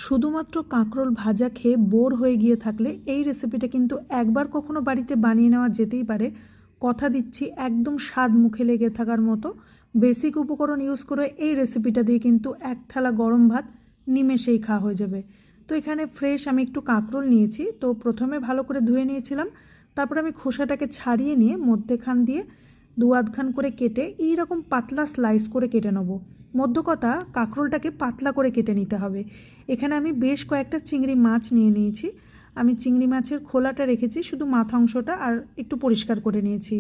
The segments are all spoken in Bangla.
শুধুমাত্র কাঁকরোল ভাজা খেয়ে বোর হয়ে গিয়ে থাকলে এই রেসিপিটা কিন্তু একবার কখনো বাড়িতে বানিয়ে নেওয়া যেতেই পারে। কথা দিচ্ছি একদম স্বাদ মুখে লেগে থাকার মতো বেসিক উপকরণ ইউজ করে এই রেসিপিটা দিয়ে কিন্তু এক থালা গরম ভাত নিমেষেই খাওয়া হয়ে যাবে। তো এখানে ফ্রেশ আমি একটু কাঁকরোল নিয়েছি, তো প্রথমে ভালো করে ধুয়ে নিয়েছিলাম, তারপর আমি খোসাটাকে ছাড়িয়ে নিয়ে মধ্যেখান দিয়ে দু আধখান করে কেটে এইরকম পাতলা স্লাইস করে কেটে নেব। মধ্য কথা, কাঁকরোলটাকে পাতলা করে কেটে নিতে হবে। এখানে আমি বেশ কয়েকটা চিংড়ি মাছ নিয়ে নিয়েছি। আমি চিংড়ি মাছের খোলাটা রেখেছি, শুধু মাথা অংশটা আর একটু পরিষ্কার করে নিয়েছি।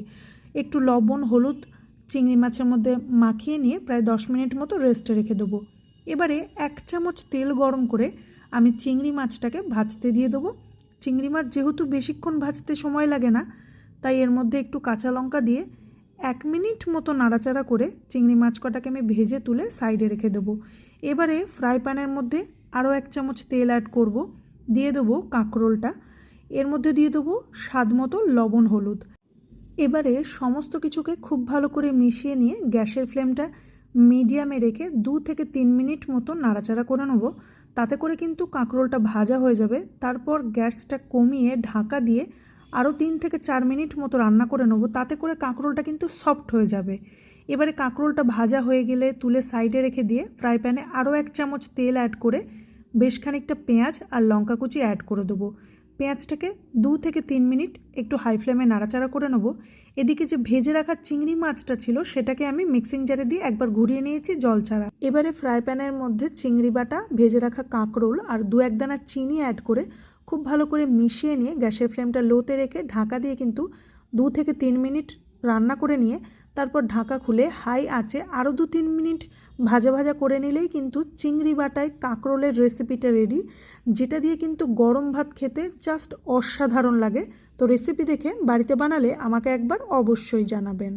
একটু লবণ হলুদ চিংড়ি মাছের মধ্যে মাখিয়ে নিয়ে প্রায় 10 মিনিট মতো রেস্টে রেখে দেবো। এবারে 1 চামচ তেল গরম করে আমি চিংড়ি মাছটাকে ভাজতে দিয়ে দেবো। চিংড়ি মাছ যেহেতু বেশিক্ষণ ভাজতে সময় লাগে না, তাই এর মধ্যে একটু কাঁচা লঙ্কা দিয়ে 1 মিনিট মতো নাড়াচাড়া করে চিংড়ি মাছ কটাকে আমি ভেজে তুলে সাইডে রেখে দেবো। এবারে ফ্রাই প্যানের মধ্যে আরও 1 চামচ তেল অ্যাড করব, দিয়ে দেবো কাঁকরোলটা, এর মধ্যে দিয়ে দেবো স্বাদ মতো লবণ হলুদ। এবারে সমস্ত কিছুকে খুব ভালো করে মিশিয়ে নিয়ে গ্যাসের ফ্লেমটা মিডিয়ামে রেখে 2 থেকে 3 মিনিট মতো নাড়াচাড়া করে নেব। তাতে করে কিন্তু কাঁকরোলটা ভাজা হয়ে যাবে। তারপর গ্যাসটা কমিয়ে ঢাকা দিয়ে আরও 3 থেকে 4 মিনিট মতো রান্না করে নেব। তাতে করে কাঁকরোলটা কিন্তু সফট হয়ে যাবে। এবারে কাঁকরোলটা ভাজা হয়ে গেলে তুলে সাইডে রেখে দিয়ে ফ্রাই প্যানে আরও 1 চামচ তেল অ্যাড করে বেশ খানিকটা পেঁয়াজ আর লঙ্কা কুচি অ্যাড করে দেবো। পেঁয়াজটাকে 2 থেকে 3 মিনিট একটু হাই ফ্লেমে নাড়াচাড়া করে নেব। এদিকে যে ভেজে রাখা চিংড়ি মাছটা ছিল সেটাকে আমি মিক্সিং জারে দিয়ে একবার ঘুরিয়ে নিয়েছি জল ছাড়া। এবারে ফ্রাই প্যানের মধ্যে চিংড়ি বাটা, ভেজে রাখা কাঁকরোল আর 2-1 দানা চিনি অ্যাড করে খুব ভালো করে মিশিয়ে নিয়ে গ্যাসের ফ্লেমটা লোতে রেখে ঢাকা দিয়ে কিন্তু 2 থেকে 3 মিনিট রান্না করে নিয়ে তারপর ঢাকা খুলে হাই আঁচে আরও 2-3 মিনিট ভাজা ভাজা করে নিলেই কিন্তু চিংড়ি বাটায় কাঁকরোলের রেসিপিটা রেডি, যেটা দিয়ে কিন্তু গরম ভাত খেতে জাস্ট অসাধারণ লাগে। তো রেসিপি দেখে বাড়িতে বানালে আমাকে একবার অবশ্যই জানাবেন।